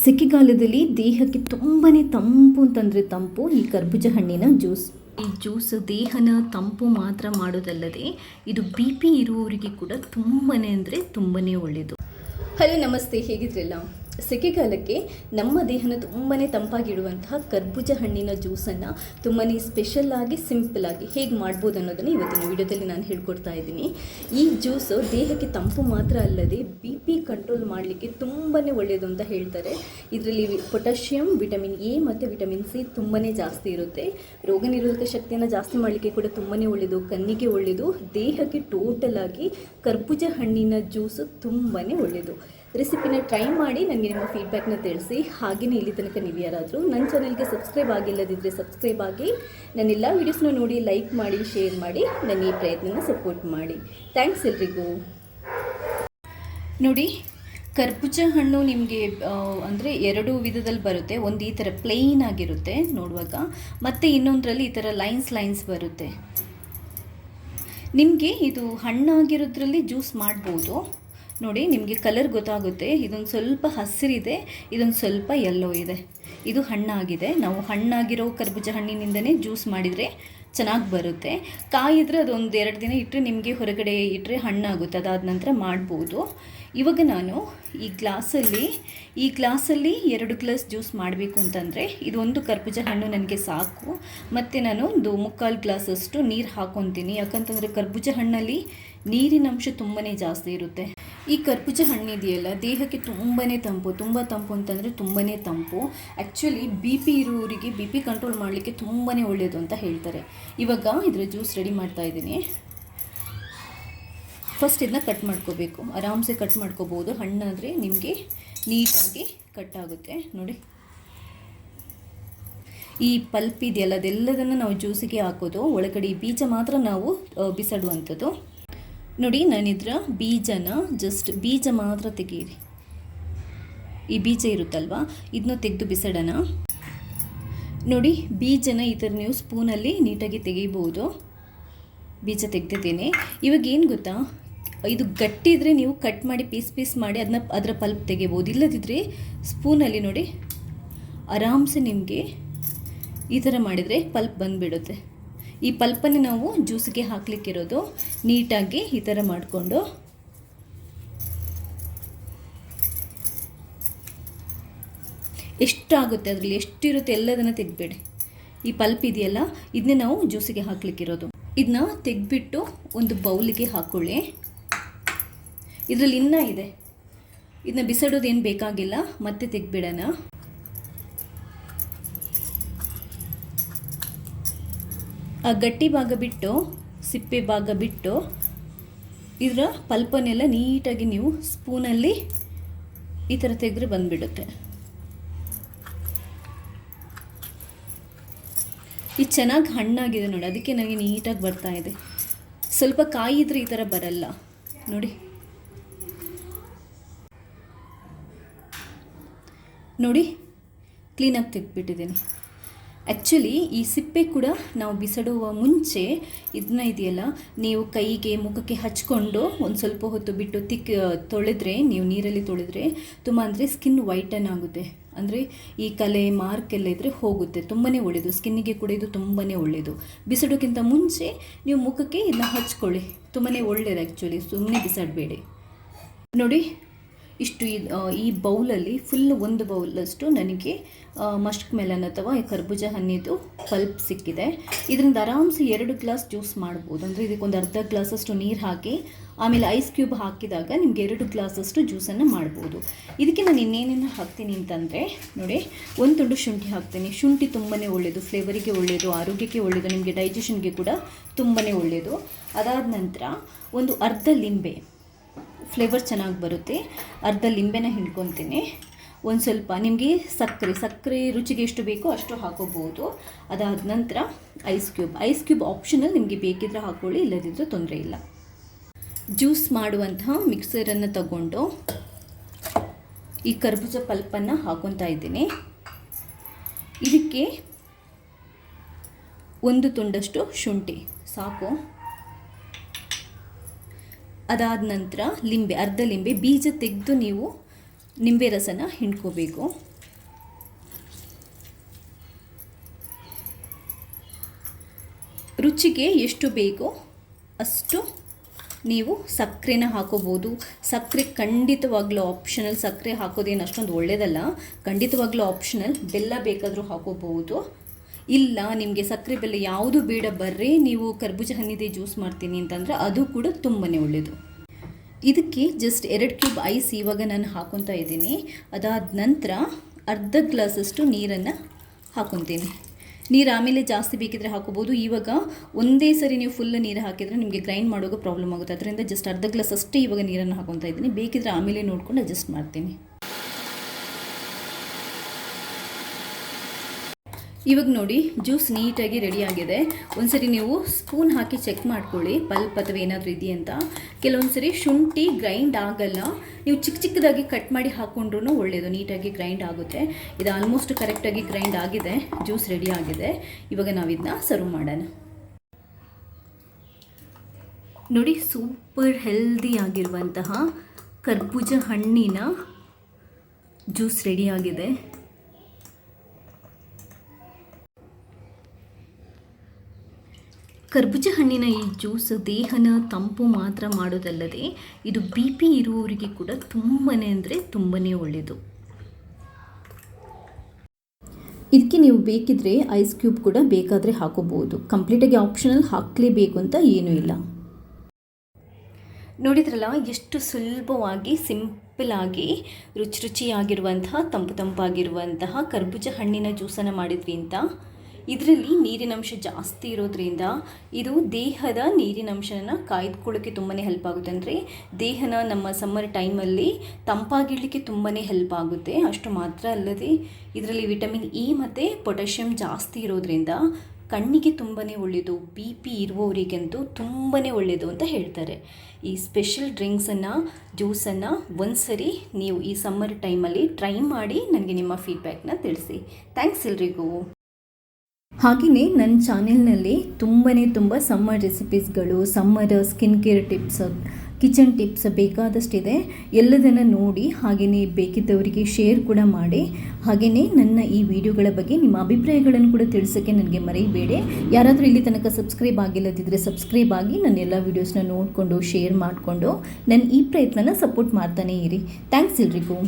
ಸೆಕೆಗಾಲದಲ್ಲಿ ದೇಹಕ್ಕೆ ತುಂಬಾ ತಂಪು ಅಂತಂದರೆ ತಂಪು ಈ ಕರ್ಬೂಜ ಹಣ್ಣಿನ ಜ್ಯೂಸ್. ಈ ಜ್ಯೂಸ್ ದೇಹನ ತಂಪು ಮಾತ್ರ ಮಾಡೋದಲ್ಲದೆ ಇದು BP ಇರುವವರಿಗೆ ಕೂಡ ತುಂಬಾ ಅಂದರೆ ತುಂಬಾ ಒಳ್ಳೆಯದು. ಹಲೋ ನಮಸ್ತೆ, ಹೇಗಿದ್ರಲ್ಲ? ಸೆಕೆಗಾಲಕ್ಕೆ ನಮ್ಮ ದೇಹನ ತುಂಬಾ ತಂಪಾಗಿಡುವಂತಹ ಕರ್ಬೂಜ ಹಣ್ಣಿನ ಜ್ಯೂಸನ್ನು ತುಂಬಾ ಸ್ಪೆಷಲ್ಲಾಗಿ ಸಿಂಪಲ್ಲಾಗಿ ಹೇಗೆ ಮಾಡ್ಬೋದು ಅನ್ನೋದನ್ನು ಇವತ್ತಿನ ವಿಡಿಯೋದಲ್ಲಿ ನಾನು ಹೇಳ್ಕೊಡ್ತಾ ಇದ್ದೀನಿ. ಈ ಜ್ಯೂಸು ದೇಹಕ್ಕೆ ತಂಪು ಮಾತ್ರ ಅಲ್ಲದೆ BP ಕಂಟ್ರೋಲ್ ಮಾಡಲಿಕ್ಕೆ ತುಂಬಾ ಒಳ್ಳೆಯದು ಅಂತ ಹೇಳ್ತಾರೆ. ಇದರಲ್ಲಿ ಪೊಟ್ಯಾಷಿಯಮ್, ವಿಟಮಿನ್ A ಮತ್ತು ವಿಟಮಿನ್ C ತುಂಬಾ ಜಾಸ್ತಿ ಇರುತ್ತೆ. ರೋಗ ನಿರೋಧಕ ಶಕ್ತಿಯನ್ನು ಜಾಸ್ತಿ ಮಾಡಲಿಕ್ಕೆ ಕೂಡ ತುಂಬಾ ಒಳ್ಳೆಯದು, ಕಣ್ಣಿಗೆ ಒಳ್ಳೆಯದು, ದೇಹಕ್ಕೆ ಟೋಟಲ್ ಆಗಿ ಕರ್ಬೂಜ ಹಣ್ಣಿನ ಜ್ಯೂಸು ತುಂಬಾ ಒಳ್ಳೆಯದು. ರೆಸಿಪಿನ ಟ್ರೈ ಮಾಡಿ ನನಗೆ ನಿಮ್ಮ ಫೀಡ್ಬ್ಯಾಕ್ನ ತಿಳಿಸಿ. ಹಾಗೆಯೇ ಇಲ್ಲಿ ತನಕ ನೀವು ಯಾರಾದರೂ ನನ್ನ ಚಾನಲ್ಗೆ ಸಬ್ಸ್ಕ್ರೈಬ್ ಆಗಿಲ್ಲದಿದ್ದರೆ ಸಬ್ಸ್ಕ್ರೈಬ್ ಆಗಿ, ನನ್ನೆಲ್ಲ ವೀಡಿಯೋಸ್ನ ನೋಡಿ ಲೈಕ್ ಮಾಡಿ, ಶೇರ್ ಮಾಡಿ, ನನ್ನ ಈ ಪ್ರಯತ್ನನ ಸಪೋರ್ಟ್ ಮಾಡಿ. ಥ್ಯಾಂಕ್ಸ್ ಎಲ್ರಿಗೂ. ನೋಡಿ, ಕರ್ಬೂಜ ಹಣ್ಣು ನಿಮಗೆ ಅಂದರೆ ಎರಡು ವಿಧದಲ್ಲಿ ಬರುತ್ತೆ. ಒಂದು ಈ ಥರ ಪ್ಲೇನ್ ಆಗಿರುತ್ತೆ ನೋಡುವಾಗ, ಮತ್ತು ಇನ್ನೊಂದರಲ್ಲಿ ಈ ಥರ ಲೈನ್ಸ್ ಬರುತ್ತೆ. ನಿಮಗೆ ಇದು ಹಣ್ಣಾಗಿರೋದ್ರಲ್ಲಿ ಜ್ಯೂಸ್ ಮಾಡ್ಬೋದು. ನೋಡಿ, ನಿಮಗೆ ಕಲರ್ ಗೊತ್ತಾಗುತ್ತೆ. ಇದೊಂದು ಸ್ವಲ್ಪ ಹಸಿರಿದೆ, ಇದೊಂದು ಸ್ವಲ್ಪ ಯೆಲ್ಲೋ ಇದೆ. ಇದು ಹಣ್ಣಾಗಿದೆ. ನಾವು ಹಣ್ಣಾಗಿರೋ ಕರ್ಬೂಜ ಹಣ್ಣಿನಿಂದನೇ ಜ್ಯೂಸ್ ಮಾಡಿದರೆ ಚೆನ್ನಾಗಿ ಬರುತ್ತೆ. ಕಾಯಿದ್ರೆ ಅದೊಂದು 2 ದಿನ ಇಟ್ಟರೆ ನಿಮಗೆ ಹೊರಗಡೆ ಇಟ್ಟರೆ ಹಣ್ಣಾಗುತ್ತೆ, ಅದಾದ ನಂತರ ಮಾಡ್ಬೋದು. ಇವಾಗ ನಾನು ಈ ಗ್ಲಾಸಲ್ಲಿ 2 ಗ್ಲಾಸ್ ಜ್ಯೂಸ್ ಮಾಡಬೇಕು ಅಂತಂದರೆ ಇದು ಒಂದು ಕರ್ಬೂಜ ಹಣ್ಣು ನನಗೆ ಸಾಕು. ಮತ್ತು ನಾನು ಒಂದು 3/4 ಗ್ಲಾಸಷ್ಟು ನೀರು ಹಾಕ್ಕೊತೀನಿ. ಯಾಕಂತಂದರೆ ಕರ್ಬೂಜ ಹಣ್ಣಲ್ಲಿ ನೀರಿನ ಅಂಶ ತುಂಬಾ ಜಾಸ್ತಿ ಇರುತ್ತೆ. ಈ ಕರ್ಬೂಜ ಹಣ್ಣಿದೆಯಲ್ಲ, ದೇಹಕ್ಕೆ ತುಂಬಾ ತಂಪು, ತುಂಬ ತಂಪು ಅಂತಂದರೆ ತುಂಬಾ ತಂಪು. ಆ್ಯಕ್ಚುಲಿ BP ಇರುವವರಿಗೆ BP ಕಂಟ್ರೋಲ್ ಮಾಡಲಿಕ್ಕೆ ತುಂಬಾ ಒಳ್ಳೆಯದು ಅಂತ ಹೇಳ್ತಾರೆ. ಇವಾಗ ಇದರ ಜ್ಯೂಸ್ ರೆಡಿ ಮಾಡ್ತಾ ಇದ್ದೀನಿ. ಫಸ್ಟ್ ಇದನ್ನ ಕಟ್ ಮಾಡ್ಕೋಬೇಕು. ಆರಾಮ್ಸೆ ಕಟ್ ಮಾಡ್ಕೋಬೋದು. ಹಣ್ಣಾದರೆ ನಿಮಗೆ ನೀಟಾಗಿ ಕಟ್ ಆಗುತ್ತೆ. ನೋಡಿ, ಈ ಪಲ್ಪ್ ಇದೆಯಲ್ಲ ಅದೆಲ್ಲದನ್ನು ನಾವು ಜ್ಯೂಸಿಗೆ ಹಾಕೋದು. ಒಳಗಡೆ ಈ ಬೀಜ ಮಾತ್ರ ನಾವು ಬಿಸಾಡುವಂಥದ್ದು. ನೋಡಿ, ನಾನಿದ್ರ ಬೀಜ ಮಾತ್ರ ತೆಗೀರಿ. ಈ ಬೀಜ ಇರುತ್ತಲ್ವ, ಇದನ್ನ ತೆಗೆದು ಬಿಸಾಡೋಣ. ನೋಡಿ, ಬೀಜನ ಈ ಥರ ನೀವು ಸ್ಪೂನಲ್ಲಿ ನೀಟಾಗಿ ತೆಗಿಬೋದು. ಬೀಜ ತೆಗೆದಿದ್ದೀನಿ. ಇವಾಗ ಏನು ಗೊತ್ತಾ, ಇದು ಗಟ್ಟಿ ಇದ್ದರೆ ನೀವು ಕಟ್ ಮಾಡಿ ಪೀಸ್ ಮಾಡಿ ಅದರ ಪಲ್ಪ್ ತೆಗಿಬೋದು. ಇಲ್ಲದಿದ್ದರೆ ಸ್ಪೂನಲ್ಲಿ ನೋಡಿ ಆರಾಮ್ಸೆ ನಿಮಗೆ ಈ ಥರ ಮಾಡಿದರೆ ಪಲ್ಪ್ ಬಂದುಬಿಡುತ್ತೆ. ಈ ಪಲ್ಪನ್ನು ನಾವು ಜ್ಯೂಸಿಗೆ ಹಾಕಲಿಕ್ಕಿರೋದು. ನೀಟಾಗಿ ಈ ಥರ ಮಾಡಿಕೊಂಡು ಎಷ್ಟಾಗುತ್ತೆ ಅದರಲ್ಲಿ ಎಷ್ಟಿರುತ್ತೆ ಎಲ್ಲದನ್ನು ತೆಗೆದ್ಬೇಡಿ. ಈ ಪಲ್ಪ್ ಇದೆಯಲ್ಲ, ಇದನ್ನೇ ನಾವು ಜ್ಯೂಸಿಗೆ ಹಾಕಲಿಕ್ಕಿರೋದು. ಇದನ್ನ ತೆಗೆದ್ಬಿಟ್ಟು ಒಂದು ಬೌಲಿಗೆ ಹಾಕ್ಕೊಳ್ಳಿ. ಇದರಲ್ಲಿ ಇನ್ನೂ ಇದೆ, ಇದನ್ನ ಬಿಸಾಡೋದೇನು ಬೇಕಾಗಿಲ್ಲ, ಮತ್ತೆ ತೆಗೆದ್ಬಿಡೋಣ. ಆ ಗಟ್ಟಿ ಭಾಗ ಬಿಟ್ಟು, ಸಿಪ್ಪೆ ಭಾಗ ಬಿಟ್ಟು, ಇದರ ಪಲ್ಪನ್ನೆಲ್ಲ ನೀಟಾಗಿ ನೀವು ಸ್ಪೂನಲ್ಲಿ ಈ ಥರ ತೆಗೆದ್ರೆ ಬಂದುಬಿಡುತ್ತೆ. ಇದು ಚೆನ್ನಾಗಿ ಹಣ್ಣಾಗಿದೆ ನೋಡಿ, ಅದಕ್ಕೆ ನನಗೆ ನೀಟಾಗಿ ಬರ್ತಾ ಇದೆ. ಸ್ವಲ್ಪ ಕಾಯಿದ್ರೆ ಈ ಥರ ಬರಲ್ಲ. ನೋಡಿ ಕ್ಲೀನಾಗಿ ತೆಗೆದ್ಬಿಟ್ಟಿದ್ದೀನಿ. ಆ್ಯಕ್ಚುಲಿ ಈ ಸಿಪ್ಪೆ ಕೂಡ ನಾವು ಬಿಸಾಡುವ ಮುಂಚೆ ಇದೆಯಲ್ಲ, ನೀವು ಕೈಗೆ ಮುಖಕ್ಕೆ ಹಚ್ಕೊಂಡು ಒಂದು ಸ್ವಲ್ಪ ಹೊತ್ತು ಬಿಟ್ಟು ತೊಳೆದ್ರೆ, ನೀವು ನೀರಲ್ಲಿ ತೊಳೆದ್ರೆ ತುಂಬ ಅಂದರೆ ಸ್ಕಿನ್ ವೈಟನ್ ಆಗುತ್ತೆ. ಅಂದರೆ ಈ ಕಲೆ ಮಾರ್ಕ್ ಎಲ್ಲ ಇದ್ದರೆ ಹೋಗುತ್ತೆ. ತುಂಬಾ ಒಳ್ಳೆಯದು, ಸ್ಕಿನ್ನಿಗೆ ಕೂಡ ಇದು ತುಂಬಾ ಒಳ್ಳೆಯದು. ಬಿಸಾಡೋಕ್ಕಿಂತ ಮುಂಚೆ ನೀವು ಮುಖಕ್ಕೆ ಇದನ್ನ ಹಚ್ಕೊಳ್ಳಿ, ತುಂಬಾ ಒಳ್ಳೆಯದು. ಆ್ಯಕ್ಚುಲಿ ಸುಮ್ಮನೆ ಬಿಸಾಡಬೇಡಿ. ನೋಡಿ, ಇಷ್ಟು ಈ ಬೌಲಲ್ಲಿ ಫುಲ್ ಒಂದು ಬೌಲಷ್ಟು ನನಗೆ ಮಸ್ಕ್ ಮೆಲನ್ ಅಥವಾ ಕರ್ಬೂಜ ಹಣ್ಣಿದು ಪಲ್ಪ್ ಸಿಕ್ಕಿದೆ. ಇದರಿಂದ ಆರಾಮ್ಸೆ 2 ಗ್ಲಾಸ್ ಜ್ಯೂಸ್ ಮಾಡ್ಬೋದು. ಅಂದರೆ ಇದಕ್ಕೊಂದು ಅರ್ಧ ಗ್ಲಾಸಷ್ಟು ನೀರು ಹಾಕಿ ಆಮೇಲೆ ಐಸ್ ಕ್ಯೂಬ್ ಹಾಕಿದಾಗ ನಿಮಗೆ 2 ಗ್ಲಾಸಷ್ಟು ಜ್ಯೂಸನ್ನು ಮಾಡ್ಬೋದು. ಇದಕ್ಕೆ ನಾನು ಇನ್ನೇನೇನು ಹಾಕ್ತೀನಿ ಅಂತಂದರೆ, ನೋಡಿ, ಒಂದು ತುಂಡು ಶುಂಠಿ ಹಾಕ್ತೀನಿ. ಶುಂಠಿ ತುಂಬಾ ಒಳ್ಳೆಯದು, ಫ್ಲೇವರಿಗೆ ಒಳ್ಳೆಯದು, ಆರೋಗ್ಯಕ್ಕೆ ಒಳ್ಳೆಯದು, ನಿಮಗೆ ಡೈಜೆಷನ್ಗೆ ಕೂಡ ತುಂಬಾ ಒಳ್ಳೆಯದು. ಅದಾದ ನಂತರ ಒಂದು ಅರ್ಧ ಲಿಂಬೆ, ಫ್ಲೇವರ್ ಚೆನ್ನಾಗಿ ಬರುತ್ತೆ. ಅರ್ಧ ಲಿಂಬೆನ ಹಿಂಡ್ಕೊತೀನಿ. ಒಂದು ಸ್ವಲ್ಪ ನಿಮಗೆ ಸಕ್ಕರೆ ರುಚಿಗೆ ಎಷ್ಟು ಬೇಕೋ ಅಷ್ಟು ಹಾಕೋಬೋದು. ಅದಾದ ನಂತರ ಐಸ್ ಕ್ಯೂಬ್ ಆಪ್ಷನಲ್, ನಿಮಗೆ ಬೇಕಿದ್ರೆ ಹಾಕ್ಕೊಳ್ಳಿ, ಇಲ್ಲದಿದ್ದರೆ ತೊಂದರೆ ಇಲ್ಲ. ಜ್ಯೂಸ್ ಮಾಡುವಂತಹ ಮಿಕ್ಸರನ್ನು ತಗೊಂಡು ಈ ಕರ್ಬೂಜ ಪಲ್ಪನ್ನು ಹಾಕೊತಾ ಇದ್ದೀನಿ. ಇದಕ್ಕೆ ಒಂದು ತುಂಡಷ್ಟು ಶುಂಠಿ ಸಾಕು. ಅದಾದ ನಂತರ ಅರ್ಧ ಲಿಂಬೆ ಬೀಜ ತೆಗೆದು ನೀವು ನಿಂಬೆ ರಸನ ಹಿಂಡ್ಕೋಬೇಕು. ರುಚಿಗೆ ಎಷ್ಟು ಬೇಕೋ ಅಷ್ಟು ನೀವು ಸಕ್ಕರೆನ ಹಾಕೋಬೋದು. ಸಕ್ಕರೆ ಖಂಡಿತವಾಗ್ಲೂ ಆಪ್ಷನಲ್. ಸಕ್ಕರೆ ಹಾಕೋದೇನು ಅಷ್ಟೊಂದು ಒಳ್ಳೆಯದಲ್ಲ, ಖಂಡಿತವಾಗ್ಲೂ ಆಪ್ಷನಲ್. ಬೆಲ್ಲ ಬೇಕಾದರೂ ಹಾಕೋಬಹುದು. ಇಲ್ಲ ನಿಮಗೆ ಸಕ್ಕರೆ ಬೆಲ್ಲ ಯಾವುದು ಬೇಡ, ಬರ್ರಿ ನೀವು ಕರ್ಬೂಜ ಹಣ್ಣಿದೆ ಜ್ಯೂಸ್ ಮಾಡ್ತೀನಿ ಅಂತಂದರೆ ಅದು ಕೂಡ ತುಂಬಾ ಒಳ್ಳೆಯದು. ಇದಕ್ಕೆ ಜಸ್ಟ್ 2 ಕ್ಯೂಬ್ ಐಸ್ ಇವಾಗ ನಾನು ಹಾಕೊತಾ ಇದ್ದೀನಿ. ಅದಾದ ನಂತರ ಅರ್ಧ ಗ್ಲಾಸಷ್ಟು ನೀರನ್ನು ಹಾಕೊತೀನಿ. ನೀರು ಆಮೇಲೆ ಜಾಸ್ತಿ ಬೇಕಿದ್ರೆ ಹಾಕೋಬೋದು. ಇವಾಗ ಒಂದೇ ಸರಿ ನೀವು ಫುಲ್ ನೀರು ಹಾಕಿದರೆ ನಿಮಗೆ ಗ್ರೈಂಡ್ ಮಾಡುವಾಗ ಪ್ರಾಬ್ಲಮ್ ಆಗುತ್ತೆ. ಅದರಿಂದ ಜಸ್ಟ್ ಅರ್ಧ ಗ್ಲಾಸ್ ಅಷ್ಟೇ ಇವಾಗ ನೀರನ್ನು ಹಾಕೊತಾ ಇದ್ದೀನಿ. ಬೇಕಿದ್ರೆ ಆಮೇಲೆ ನೋಡ್ಕೊಂಡು ಅಡ್ಜಸ್ಟ್ ಮಾಡ್ತೀನಿ. ಇವಾಗ ನೋಡಿ ಜ್ಯೂಸ್ ನೀಟಾಗಿ ರೆಡಿಯಾಗಿದೆ. ಒಂದ್ಸರಿ ನೀವು ಸ್ಪೂನ್ ಹಾಕಿ ಚೆಕ್ ಮಾಡ್ಕೊಳ್ಳಿ ಪಲ್ಪ್ ಅಥವಾ ಏನಾದರೂ ಇದೆಯಂತ. ಕೆಲವೊಂದು ಸರಿ ಶುಂಠಿ ಗ್ರೈಂಡ್ ಆಗಲ್ಲ, ನೀವು ಚಿಕ್ಕ ಚಿಕ್ಕದಾಗಿ ಕಟ್ ಮಾಡಿ ಹಾಕ್ಕೊಂಡ್ರೂ ಒಳ್ಳೆಯದು, ನೀಟಾಗಿ ಗ್ರೈಂಡ್ ಆಗುತ್ತೆ. ಇದು ಆಲ್ಮೋಸ್ಟ್ ಕರೆಕ್ಟಾಗಿ ಗ್ರೈಂಡ್ ಆಗಿದೆ, ಜ್ಯೂಸ್ ರೆಡಿ ಆಗಿದೆ. ಇವಾಗ ನಾವು ಇದನ್ನ ಸರ್ವ್ ಮಾಡೋಣ. ನೋಡಿ ಸೂಪರ್ ಹೆಲ್ದಿ ಆಗಿರುವಂತಹ ಕರ್ಬೂಜ ಹಣ್ಣಿನ ಜ್ಯೂಸ್ ರೆಡಿಯಾಗಿದೆ. ಕರ್ಬೂಜ ಹಣ್ಣಿನ ಈ ಜ್ಯೂಸ್ ದೇಹನ ತಂಪು ಮಾತ್ರ ಮಾಡೋದಲ್ಲದೆ ಇದು BP ಇರುವವರಿಗೆ ಕೂಡ ತುಂಬಾ ಅಂದರೆ ತುಂಬಾ ಒಳ್ಳೆಯದು. ಇದಕ್ಕೆ ನೀವು ಬೇಕಿದ್ರೆ ಐಸ್ ಕ್ಯೂಬ್ ಕೂಡ ಬೇಕಾದರೆ ಹಾಕೋಬಹುದು. ಕಂಪ್ಲೀಟಾಗಿ ಆಪ್ಷನಲ್, ಹಾಕಲೇಬೇಕು ಅಂತ ಏನೂ ಇಲ್ಲ. ನೋಡಿದ್ರಲ್ಲ ಎಷ್ಟು ಸುಲಭವಾಗಿ ಸಿಂಪಲ್ ಆಗಿ ರುಚಿಯಾಗಿರುವಂತಹ ತಂಪಾಗಿರುವಂತಹ ಕರ್ಬೂಜ ಹಣ್ಣಿನ ಜ್ಯೂಸನ್ನು ಮಾಡಿದ್ವಿ ಅಂತ. ಇದರಲ್ಲಿ ನೀರಿನಂಶ ಜಾಸ್ತಿ ಇರೋದ್ರಿಂದ ಇದು ದೇಹದ ನೀರಿನಂಶನ ಕಾಯ್ದುಕೊಳ್ಳೋಕ್ಕೆ ತುಂಬಾ ಹೆಲ್ಪ್ ಆಗುತ್ತೆ. ಅಂದರೆ ದೇಹನ ನಮ್ಮ ಸಮ್ಮರ್ ಟೈಮಲ್ಲಿ ತಂಪಾಗಿಡಲಿಕ್ಕೆ ತುಂಬಾ ಹೆಲ್ಪ್ ಆಗುತ್ತೆ. ಅಷ್ಟು ಮಾತ್ರ ಅಲ್ಲದೆ ಇದರಲ್ಲಿ ವಿಟಮಿನ್ E ಮತ್ತು ಪೊಟ್ಯಾಷಿಯಮ್ ಜಾಸ್ತಿ ಇರೋದ್ರಿಂದ ಕಣ್ಣಿಗೆ ತುಂಬಾ ಒಳ್ಳೆಯದು. BP ಇರುವವರಿಗಂತೂ ತುಂಬಾ ಒಳ್ಳೆಯದು ಅಂತ ಹೇಳ್ತಾರೆ. ಈ ಸ್ಪೆಷಲ್ ಡ್ರಿಂಕ್ಸನ್ನು ಜ್ಯೂಸನ್ನು ಒಂದ್ಸರಿ ನೀವು ಈ ಸಮ್ಮರ್ ಟೈಮಲ್ಲಿ ಟ್ರೈ ಮಾಡಿ ನನಗೆ ನಿಮ್ಮ ಫೀಡ್ಬ್ಯಾಕ್ನ ತಿಳಿಸಿ. ಥ್ಯಾಂಕ್ಸ್ ಎಲ್ರಿಗೂ. ಹಾಗೆಯೇ ನನ್ನ ಚಾನೆಲ್ನಲ್ಲಿ ತುಂಬ ಸಮ್ಮರ್ ರೆಸಿಪೀಸ್ಗಳು, summer skin care tips, kitchen tips ಬೇಕಾದಷ್ಟಿದೆ. ಎಲ್ಲದನ್ನು ನೋಡಿ ಹಾಗೆಯೇ ಬೇಕಿದ್ದವರಿಗೆ ಶೇರ್ ಕೂಡ ಮಾಡಿ. ಹಾಗೆಯೇ ನನ್ನ ಈ ವಿಡಿಯೋಗಳ ಬಗ್ಗೆ ನಿಮ್ಮ ಅಭಿಪ್ರಾಯಗಳನ್ನು ಕೂಡ ತಿಳಿಸೋಕ್ಕೆ ನನಗೆ ಮರೆಯಬೇಡಿ. ಯಾರಾದರೂ ಇಲ್ಲಿ ತನಕ ಸಬ್ಸ್ಕ್ರೈಬ್ ಆಗಿಲ್ಲದಿದ್ದರೆ ಸಬ್ಸ್ಕ್ರೈಬ್ ಆಗಿ ನನ್ನ ಎಲ್ಲ ವೀಡಿಯೋಸ್ನ ನೋಡಿಕೊಂಡು ಶೇರ್ ಮಾಡಿಕೊಂಡು ನನ್ನ ಈ ಪ್ರಯತ್ನನ ಸಪೋರ್ಟ್ ಮಾಡ್ತಾನೇ ಇರಿ. ಥ್ಯಾಂಕ್ಸ್ ಎಲ್ರಿಗೂ.